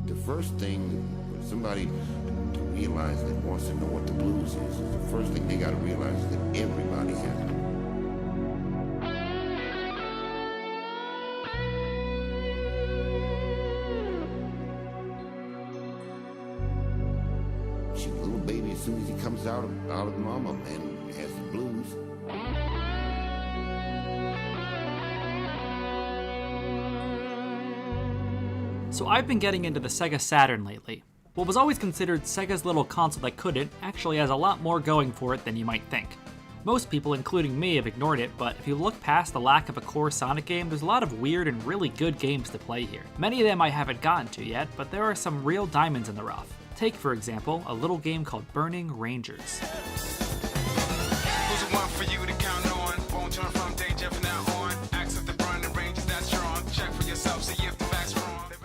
The first thing, when somebody realizes that wants to know what the blues is, the first thing they got to realize is that everybody has it. She's a little baby as soon as he comes out of mama and has the blues. So I've been getting into the Sega Saturn lately. What was always considered Sega's little console that couldn't actually has a lot more going for it than you might think. Most people, including me, have ignored it, but if you look past the lack of a core Sonic game, there's a lot of weird and really good games to play here. Many of them I haven't gotten to yet, but there are some real diamonds in the rough. Take, for example, a little game called Burning Rangers.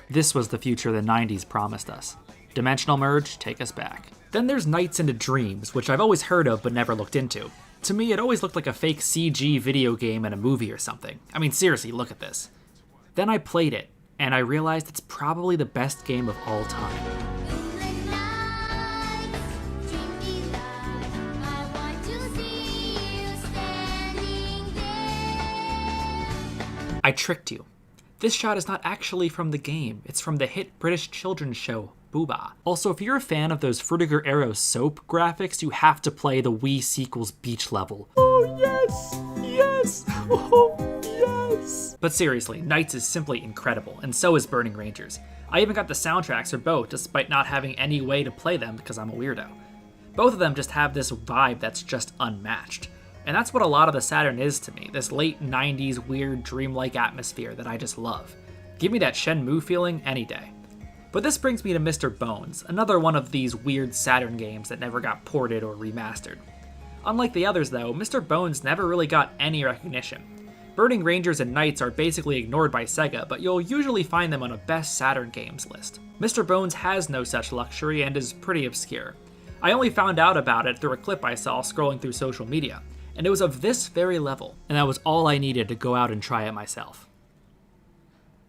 This was the future the 90s promised us. Dimensional merge, take us back. Then there's Nights into Dreams, which I've always heard of but never looked into. To me, it always looked like a fake CG video game in a movie or something. I mean, seriously, look at this. Then I played it, and I realized it's probably the best game of all time. I tricked you. This shot is not actually from the game, it's from the hit British children's show, Booba. Also, if you're a fan of those Frutiger Arrow soap graphics, you have to play the Wii sequel's beach level. Oh yes! Yes! Oh yes! But seriously, Nights is simply incredible, and so is Burning Rangers. I even got the soundtracks for both, despite not having any way to play them because I'm a weirdo. Both of them just have this vibe that's just unmatched. And that's what a lot of the Saturn is to me, this late 90s weird dreamlike atmosphere that I just love. Give me that Shenmue feeling any day. But this brings me to Mr. Bones, another one of these weird Saturn games that never got ported or remastered. Unlike the others though, Mr. Bones never really got any recognition. Burning Rangers and Nights are basically ignored by Sega, but you'll usually find them on a best Saturn games list. Mr. Bones has no such luxury and is pretty obscure. I only found out about it through a clip I saw scrolling through social media. And it was of this very level, and that was all I needed to go out and try it myself.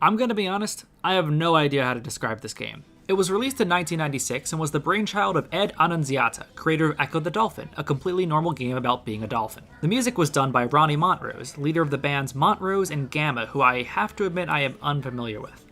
I'm gonna be honest, I have no idea how to describe this game. It was released in 1996 and was the brainchild of Ed Annunziata, creator of Echo the Dolphin, a completely normal game about being a dolphin. The music was done by Ronnie Montrose, leader of the bands Montrose and Gamma, who I have to admit I am unfamiliar with.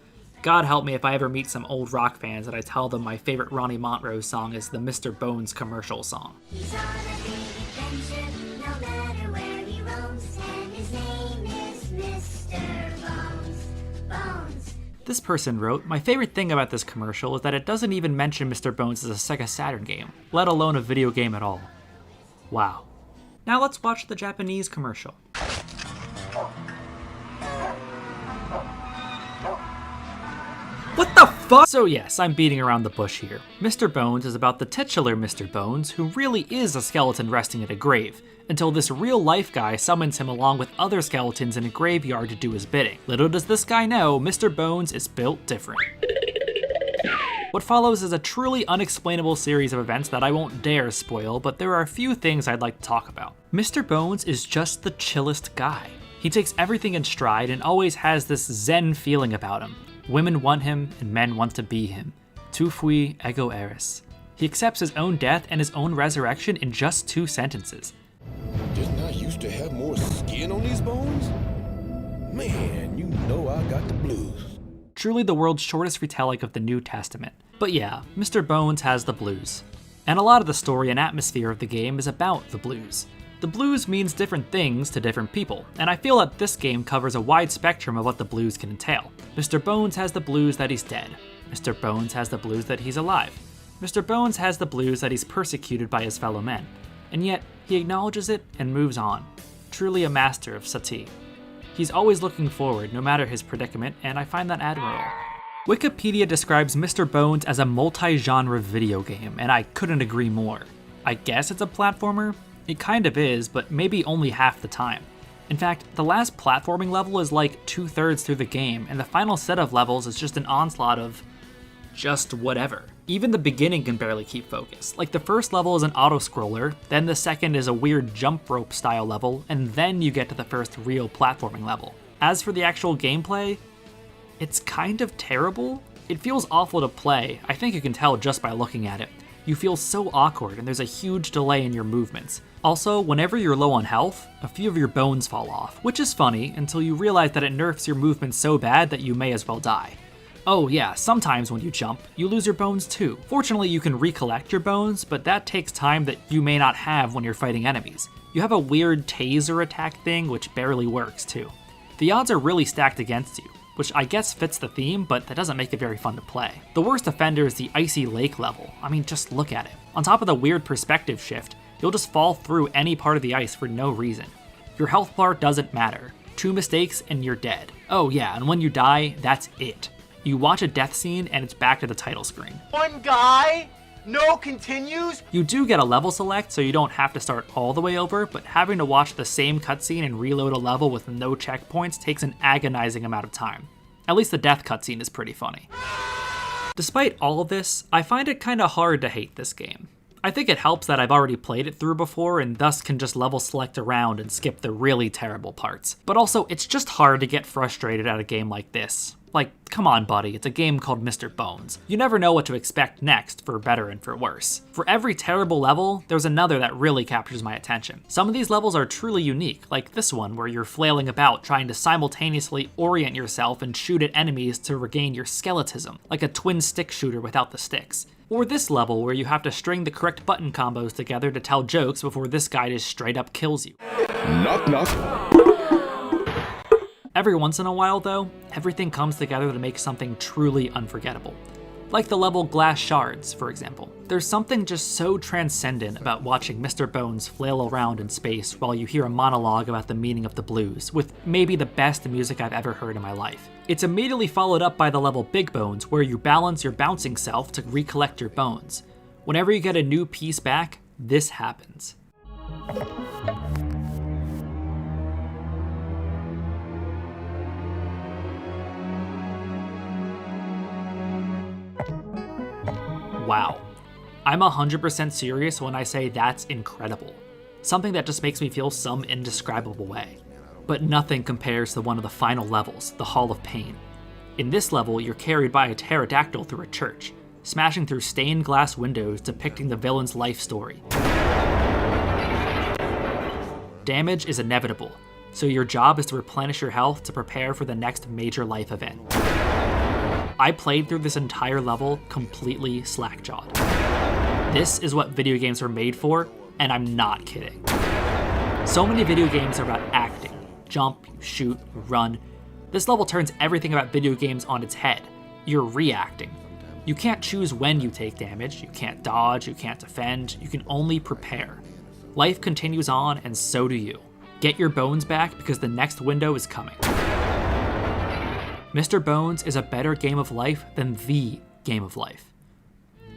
God help me if I ever meet some old rock fans and I tell them my favorite Ronnie Montrose song is the Mr. Bones commercial song. He's on a big adventure, no matter where he roams, and his name is Mr. Bones. Bones. This person wrote, "My favorite thing about this commercial is that it doesn't even mention Mr. Bones as a Sega Saturn game, let alone a video game at all." Wow. Now let's watch the Japanese commercial. What the fuck? So yes, I'm beating around the bush here. Mr. Bones is about the titular Mr. Bones, who really is a skeleton resting at a grave, until this real-life guy summons him along with other skeletons in a graveyard to do his bidding. Little does this guy know, Mr. Bones is built different. What follows is a truly unexplainable series of events that I won't dare spoil, but there are a few things I'd like to talk about. Mr. Bones is just the chillest guy. He takes everything in stride and always has this zen feeling about him. Women want him, and men want to be him. Tu fui ego eris. He accepts his own death and his own resurrection in just 2 sentences. Didn't I used to have more skin on these bones? Man, you know I got the blues. Truly the world's shortest retelling of the New Testament. But yeah, Mr. Bones has the blues. And a lot of the story and atmosphere of the game is about the blues. The blues means different things to different people, and I feel that this game covers a wide spectrum of what the blues can entail. Mr. Bones has the blues that he's dead. Mr. Bones has the blues that he's alive. Mr. Bones has the blues that he's persecuted by his fellow men. And yet, he acknowledges it and moves on. Truly a master of sati. He's always looking forward, no matter his predicament, and I find that admirable. Wikipedia describes Mr. Bones as a multi-genre video game, and I couldn't agree more. I guess it's a platformer? It kind of is, but maybe only half the time. In fact, the last platforming level is like 2/3 through the game, and the final set of levels is just an onslaught of just whatever. Even the beginning can barely keep focus. Like the first level is an auto-scroller, then the second is a weird jump rope style level, and then you get to the first real platforming level. As for the actual gameplay, it's kind of terrible, It feels awful to play, I think you can tell just by looking at it. You feel so awkward and there's a huge delay in your movements. Also, whenever you're low on health, a few of your bones fall off, which is funny until you realize that it nerfs your movement so bad that you may as well die. Oh yeah, sometimes when you jump, you lose your bones too. Fortunately, you can recollect your bones, but that takes time that you may not have when you're fighting enemies. You have a weird taser attack thing which barely works too. The odds are really stacked against you, which I guess fits the theme, but that doesn't make it very fun to play. The worst offender is the icy lake level. I mean, just look at it. On top of the weird perspective shift, you'll just fall through any part of the ice for no reason. Your health bar doesn't matter. 2 mistakes and you're dead. Oh yeah, and when you die, that's it. You watch a death scene and it's back to the title screen. One guy? No continues? You do get a level select, so you don't have to start all the way over, but having to watch the same cutscene and reload a level with no checkpoints takes an agonizing amount of time. At least the death cutscene is pretty funny. Despite all of this, I find it kinda hard to hate this game. I think it helps that I've already played it through before and thus can just level select around and skip the really terrible parts. But also, it's just hard to get frustrated at a game like this. Like, come on buddy, it's a game called Mr. Bones. You never know what to expect next, for better and for worse. For every terrible level, there's another that really captures my attention. Some of these levels are truly unique, like this one where you're flailing about trying to simultaneously orient yourself and shoot at enemies to regain your skeletism, like a twin stick shooter without the sticks. Or this level where you have to string the correct button combos together to tell jokes before this guy just straight up kills you. Knock knock. Every once in a while though, everything comes together to make something truly unforgettable. Like the level Glass Shards, for example. There's something just so transcendent about watching Mr. Bones flail around in space while you hear a monologue about the meaning of the blues, with maybe the best music I've ever heard in my life. It's immediately followed up by the level Big Bones, where you balance your bouncing self to recollect your bones. Whenever you get a new piece back, this happens. Wow. I'm 100% serious when I say that's incredible. Something that just makes me feel some indescribable way. But nothing compares to one of the final levels, the Hall of Pain. In this level, you're carried by a pterodactyl through a church, smashing through stained glass windows depicting the villain's life story. Damage is inevitable, so your job is to replenish your health to prepare for the next major life event. I played through this entire level completely slack-jawed. This is what video games are made for, and I'm not kidding. So many video games are about acting. Jump, you shoot, you run. This level turns everything about video games on its head. You're reacting. You can't choose when you take damage, you can't dodge, you can't defend, you can only prepare. Life continues on, and so do you. Get your bones back because the next window is coming. Mr. Bones is a better game of life than the game of life.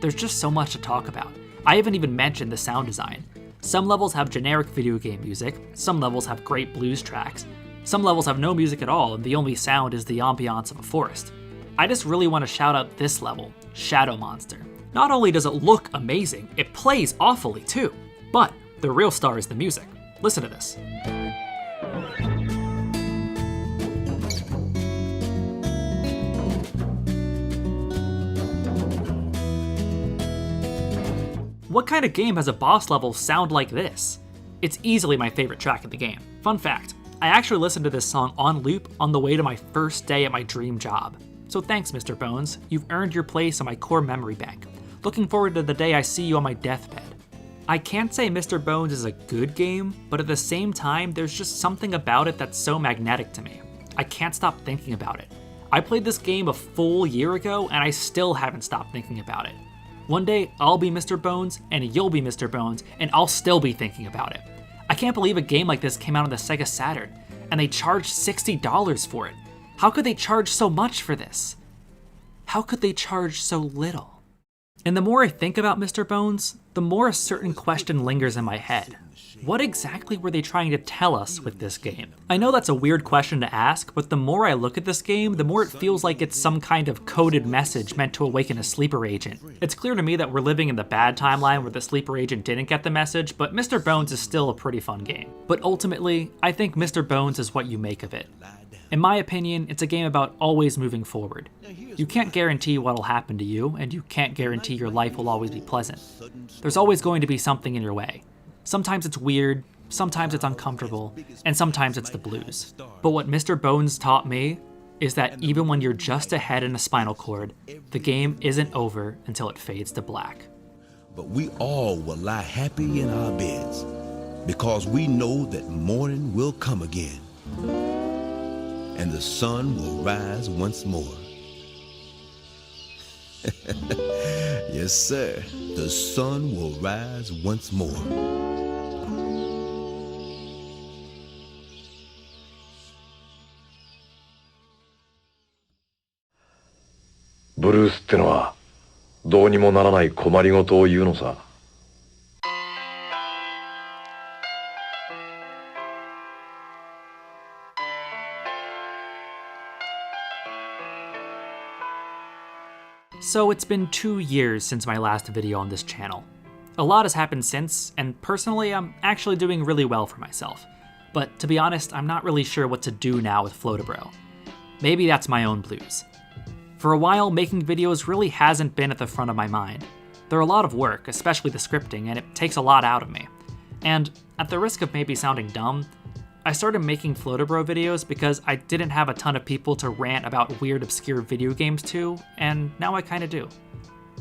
There's just so much to talk about. I haven't even mentioned the sound design. Some levels have generic video game music, some levels have great blues tracks, some levels have no music at all and the only sound is the ambiance of a forest. I just really want to shout out this level, Shadow Monster. Not only does it look amazing, it plays awfully too. But the real star is the music. Listen to this. What kind of game has a boss level sound like this? It's easily my favorite track in the game. Fun fact, I actually listened to this song on loop on the way to my first day at my dream job. So thanks, Mr. Bones. You've earned your place in my core memory bank. Looking forward to the day I see you on my deathbed. I can't say Mr. Bones is a good game, but at the same time, there's just something about it that's so magnetic to me. I can't stop thinking about it. I played this game a full year ago, and I still haven't stopped thinking about it. One day, I'll be Mr. Bones, and you'll be Mr. Bones, and I'll still be thinking about it. I can't believe a game like this came out on the Sega Saturn, and they charged $60 for it. How could they charge so much for this? How could they charge so little? And the more I think about Mr. Bones, the more a certain question lingers in my head. What exactly were they trying to tell us with this game? I know that's a weird question to ask, but the more I look at this game, the more it feels like it's some kind of coded message meant to awaken a sleeper agent. It's clear to me that we're living in the bad timeline where the sleeper agent didn't get the message, but Mr. Bones is still a pretty fun game. But ultimately, I think Mr. Bones is what you make of it. In my opinion, it's a game about always moving forward. You can't guarantee what'll happen to you, and you can't guarantee your life will always be pleasant. There's always going to be something in your way. Sometimes it's weird, sometimes it's uncomfortable, and sometimes it's the blues. But what Mr. Bones taught me is that even when you're just ahead in a spinal cord, the game isn't over until it fades to black. But we all will lie happy in our beds because we know that morning will come again and the sun will rise once more. Yes, sir. The sun will rise once more. ブルースってのはどうにもならない困りごとを言うのさ。So it's been 2 years since my last video on this channel. A lot has happened since, and personally I'm actually doing really well for myself. But to be honest, I'm not really sure what to do now with Floatabro. Maybe that's my own blues. For a while, making videos really hasn't been at the front of my mind. They're a lot of work, especially the scripting, and it takes a lot out of me. And at the risk of maybe sounding dumb, I started making Floatabro videos because I didn't have a ton of people to rant about weird obscure video games to, and now I kinda do.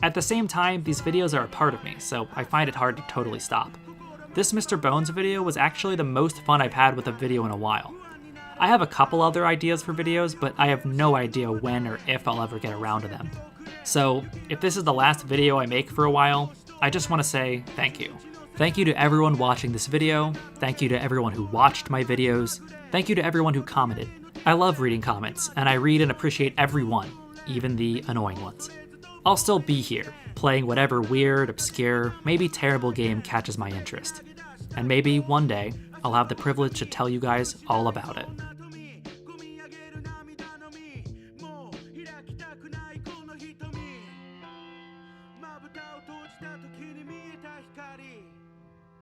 At the same time, these videos are a part of me, so I find it hard to totally stop. This Mr. Bones video was actually the most fun I've had with a video in a while. I have a couple other ideas for videos, but I have no idea when or if I'll ever get around to them. So, if this is the last video I make for a while, I just want to say thank you. Thank you to everyone watching this video, thank you to everyone who watched my videos, thank you to everyone who commented. I love reading comments, and I read and appreciate every one, even the annoying ones. I'll still be here, playing whatever weird, obscure, maybe terrible game catches my interest. And maybe one day, I'll have the privilege to tell you guys all about it.